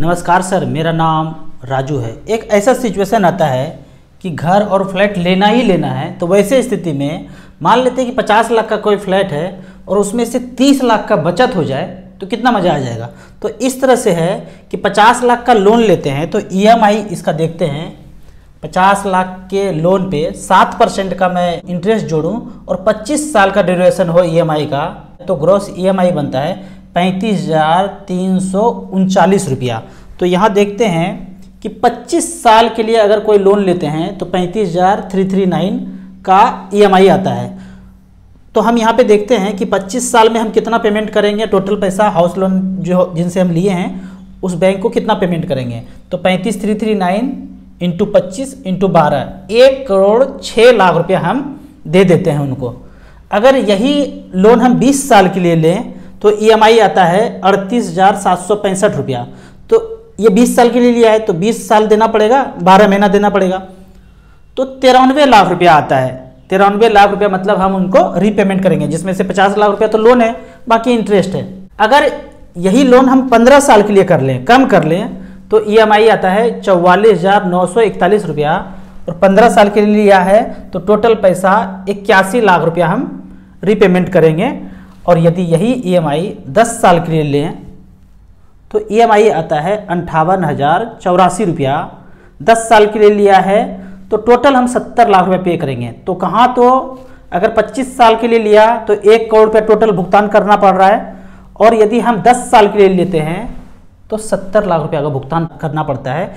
नमस्कार सर, मेरा नाम राजू है। एक ऐसा सिचुएशन आता है कि घर और फ्लैट लेना ही लेना है, तो वैसे स्थिति में मान लेते हैं कि 50 लाख का कोई फ्लैट है और उसमें से 30 लाख का बचत हो जाए तो कितना मज़ा आ जाएगा। तो इस तरह से है कि 50 लाख का लोन लेते हैं तो ईएमआई इसका देखते हैं। 50 लाख के लोन पे 7% का मैं इंटरेस्ट जोड़ूं और 25 साल का ड्यूरेशन हो ईएमआई का, तो ग्रॉस ईएमआई बनता है 35,339 रुपया। तो यहाँ देखते हैं कि 25 साल के लिए अगर कोई लोन लेते हैं तो 35,339 का ईएमआई आता है। तो हम यहाँ पे देखते हैं कि 25 साल में हम कितना पेमेंट करेंगे, टोटल पैसा हाउस लोन जो जिनसे हम लिए हैं उस बैंक को कितना पेमेंट करेंगे। तो 35,339 इंटू 25 इंटू 12, 1,06,00,000 रुपया हम दे देते हैं उनको। अगर यही लोन हम 20 साल के लिए लें तो ईएमआई आता है 38,765 रुपया। तो ये 20 साल के लिए लिया है तो 20 साल देना पड़ेगा, 12 महीना देना पड़ेगा, तो 93 लाख रुपया आता है। 93 लाख रुपया मतलब हम उनको रीपेमेंट करेंगे, जिसमें से 50 लाख रुपया तो लोन है, बाकी इंटरेस्ट है। अगर यही लोन हम 15 साल के लिए कर लें, कम कर लें, तो ईएमआई आता है 44,941 रुपया और 15 साल के लिए लिया है तो टोटल पैसा 81 लाख रुपया हम रीपेमेंट करेंगे। और यदि यही ईएमआई 10 साल के लिए लें तो ईएमआई आता है 58,084 रुपया। 10 साल के लिए लिया है तो टोटल हम 70 लाख रुपये पे करेंगे। तो कहाँ, तो अगर 25 साल के लिए लिया तो 1 करोड़ रुपया टोटल भुगतान करना पड़ रहा है, और यदि हम 10 साल के लिए लेते हैं तो 70 लाख रुपया का भुगतान करना पड़ता है।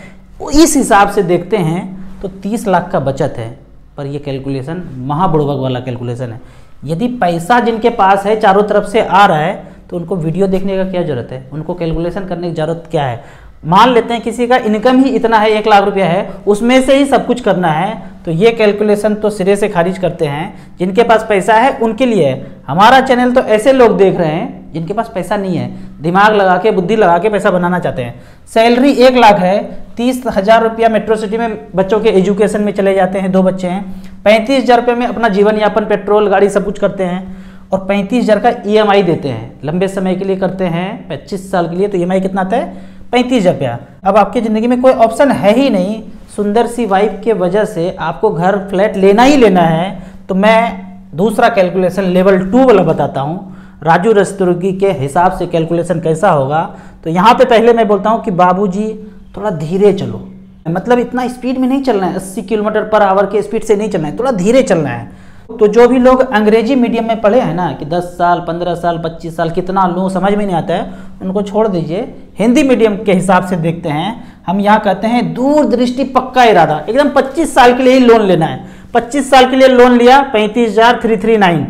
इस हिसाब से देखते हैं तो 30 लाख का बचत है। पर यह कैलकुलेशन महाबुड़बक वाला कैलकुलेशन है। यदि पैसा जिनके पास है चारों तरफ से आ रहा है तो उनको वीडियो देखने का क्या जरूरत है, उनको कैलकुलेशन करने की जरूरत क्या है। मान लेते हैं किसी का इनकम ही इतना है, 1 लाख रुपया है, उसमें से ही सब कुछ करना है, तो ये कैलकुलेशन तो सिरे से खारिज करते हैं। जिनके पास पैसा है उनके लिए है। हमारा चैनल तो ऐसे लोग देख रहे हैं जिनके पास पैसा नहीं है, दिमाग लगा के बुद्धि लगा के पैसा बनाना चाहते हैं। सैलरी 1 लाख है, 30,000 रुपया मेट्रो सिटी में बच्चों के एजुकेशन में चले जाते हैं, 2 बच्चे हैं, 35,000 रुपये में अपना जीवन यापन, पेट्रोल गाड़ी सब कुछ करते हैं, और 35,000 का ईएमआई देते हैं, लंबे समय के लिए करते हैं, 25 साल के लिए, तो ईएमआई कितना आता है 35,000 रुपया। अब आपकी ज़िंदगी में कोई ऑप्शन है ही नहीं, सुंदर सी वाइफ के वजह से आपको घर फ्लैट लेना ही लेना है, तो मैं दूसरा कैलकुलेशन लेवल 2 वाला बताता हूँ। राजू रस्तोगी के हिसाब से कैलकुलेशन कैसा होगा। तो यहाँ पे पहले मैं बोलता हूँ कि बाबूजी थोड़ा धीरे चलो, मतलब इतना स्पीड में नहीं चलना है, 80 किलोमीटर पर आवर के स्पीड से नहीं चलना है, थोड़ा धीरे चलना है। तो जो भी लोग अंग्रेजी मीडियम में पढ़े हैं ना कि 10 साल 15 साल 25 साल कितना लूँ समझ में नहीं आता है, उनको छोड़ दीजिए। हिंदी मीडियम के हिसाब से देखते हैं। हम यहाँ कहते हैं दूरदृष्टि पक्का इरादा, एकदम 25 साल के लिए ही लोन लेना है। 25 साल के लिए लोन लिया, 35,339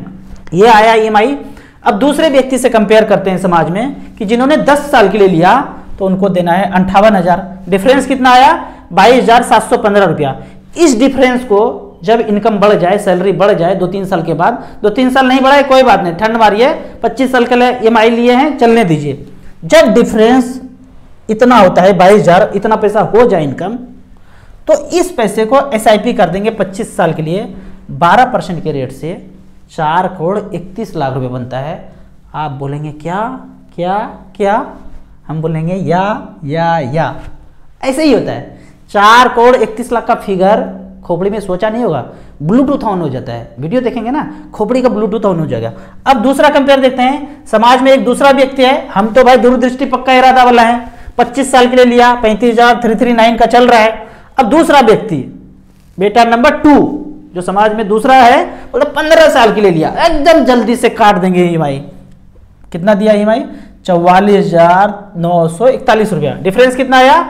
ये आया ईएमआई। अब दूसरे व्यक्ति से कंपेयर करते हैं समाज में कि जिन्होंने 10 साल के लिए लिया तो उनको देना है 58,000। डिफरेंस कितना आया 22,715 रुपया। इस डिफरेंस को जब इनकम बढ़ जाए, सैलरी बढ़ जाए 2-3 साल के बाद, 2-3 साल नहीं बढ़ा है कोई बात नहीं, ठंड मारिए, 25 साल के लिए ईएमआई लिए हैं, चलने दीजिए। जब डिफरेंस इतना होता है 22,000, इतना पैसा हो जाए इनकम, तो इस पैसे को एसआईपी कर देंगे 25 साल के लिए 12% के रेट से, 4,31,00,000 रुपये बनता है। आप बोलेंगे क्या क्या क्या, हम बोलेंगे या ऐसे ही होता है। 4,31,00,000 का फिगर खोपड़ी में सोचा नहीं होगा, ब्लूटूथ ऑन हो जाता है। वीडियो देखेंगे ना, खोपड़ी का ब्लूटूथ ऑन हो जाएगा। अब दूसरा कंपेयर देखते हैं। समाज में एक दूसरा व्यक्ति है, हम तो भाई दूरदृष्टि पक्का इरादा वाला है, 25 साल के लिए लिया, 35,339 का चल रहा है। अब दूसरा व्यक्ति, बेटा नंबर 2 जो समाज में दूसरा है, मतलब 15 साल के लिए लिया, एकदम जल्दी से काट देंगे ईएमआई। कितना दिया ईएमआई 44,941 रुपया। डिफरेंस कितना आया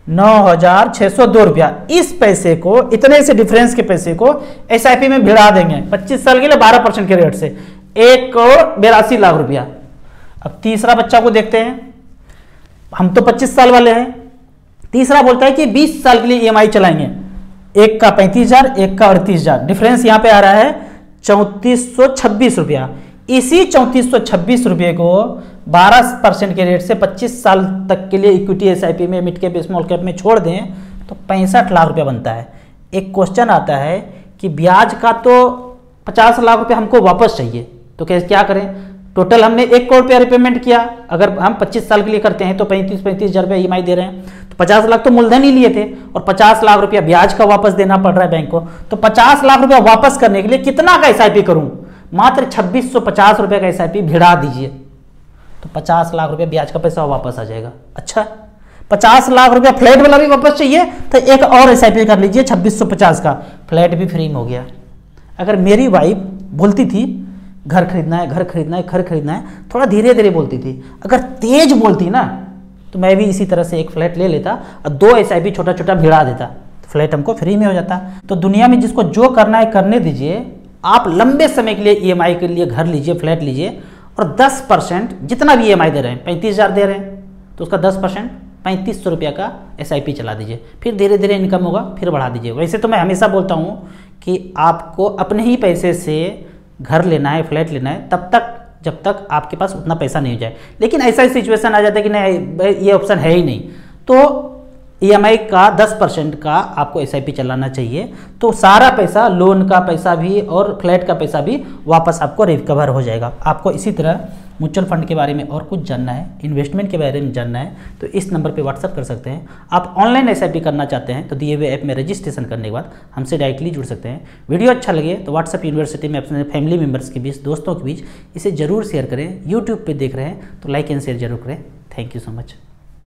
9,602 रुपया। इस पैसे को, इतने से डिफरेंस के पैसे को एसआईपी में भिड़ा देंगे 25 साल के लिए 12% के रेट से, 1,82,00,000 रुपया। अब तीसरा बच्चा को देखते हैं। हम तो 25 साल वाले हैं, तीसरा बोलता है कि 20 साल के लिए ईएमआई चलाएंगे, एक का 35,000, एक का 38,000। डिफरेंस यहाँ पे आ रहा है 3,426 रुपया। इसी 3,426 रुपये को 12% के रेट से 25 साल तक के लिए इक्विटी एसआईपी में, मिड कैप स्मॉल कैप में छोड़ दें तो 65 लाख रुपया बनता है। एक क्वेश्चन आता है कि ब्याज का तो 50 लाख रुपये हमको वापस चाहिए, तो क्या करें? टोटल हमने 1 करोड़ रुपया रिपेमेंट किया। अगर हम 25 साल के लिए करते हैं तो 35,000 रुपया EMI दे रहे हैं, तो 50 लाख तो मूलधन ही लिए थे और 50 लाख रुपया ब्याज का वापस देना पड़ रहा है बैंक को। तो 50 लाख रुपया वापस करने के लिए कितना का SIP करूं? मात्र 2650 रुपये का SIP भिड़ा दीजिए, तो 50 लाख रुपया ब्याज का पैसा वापस आ जाएगा। अच्छा, 50 लाख रुपया फ्लैट वाला भी वापस चाहिए तो एक और SIP कर लीजिए 2650 का, फ्लैट भी फ्री में हो गया। अगर मेरी वाइफ बोलती थी घर खरीदना है, घर खरीदना है, घर खरीदना है, थोड़ा धीरे धीरे बोलती थी, अगर तेज बोलती ना तो मैं भी इसी तरह से एक फ्लैट ले लेता और 2 SIP छोटा छोटा भिड़ा देता, तो फ्लैट हमको फ्री में हो जाता। तो दुनिया में जिसको जो करना है करने दीजिए। आप लंबे समय के लिए EMI के लिए घर लीजिए, फ्लैट लीजिए और 10% जितना भी EMI दे रहे हैं, 35,000 दे रहे हैं तो उसका 10% 3500 रुपया का SIP चला दीजिए, फिर धीरे धीरे इनकम होगा, फिर बढ़ा दीजिए। वैसे तो मैं हमेशा बोलता हूँ कि आपको अपने ही पैसे से घर लेना है, फ्लैट लेना है, तब तक जब तक आपके पास उतना पैसा नहीं हो जाए। लेकिन ऐसा ही सिचुएशन आ जाता है कि नहीं ये ऑप्शन है ही नहीं, तो EMI का 10% का आपको SIP चलाना चाहिए, तो सारा पैसा, लोन का पैसा भी और फ्लैट का पैसा भी वापस आपको रिकवर हो जाएगा। आपको इसी तरह म्यूचुअल फंड के बारे में और कुछ जानना है, इन्वेस्टमेंट के बारे में जानना है, तो इस नंबर पे व्हाट्सअप कर सकते हैं। आप ऑनलाइन SIP करना चाहते हैं तो दिए हुए ऐप में रजिस्ट्रेशन करने के बाद हमसे डायरेक्टली जुड़ सकते हैं। वीडियो अच्छा लगे तो व्हाट्सअप यूनिवर्सिटी में अपने फैमिली मेम्बर्स के बीच, दोस्तों के बीच इसे जरूर शेयर करें। यूट्यूब पर देख रहे हैं तो लाइक एंड शेयर जरूर करें। Thank you so much.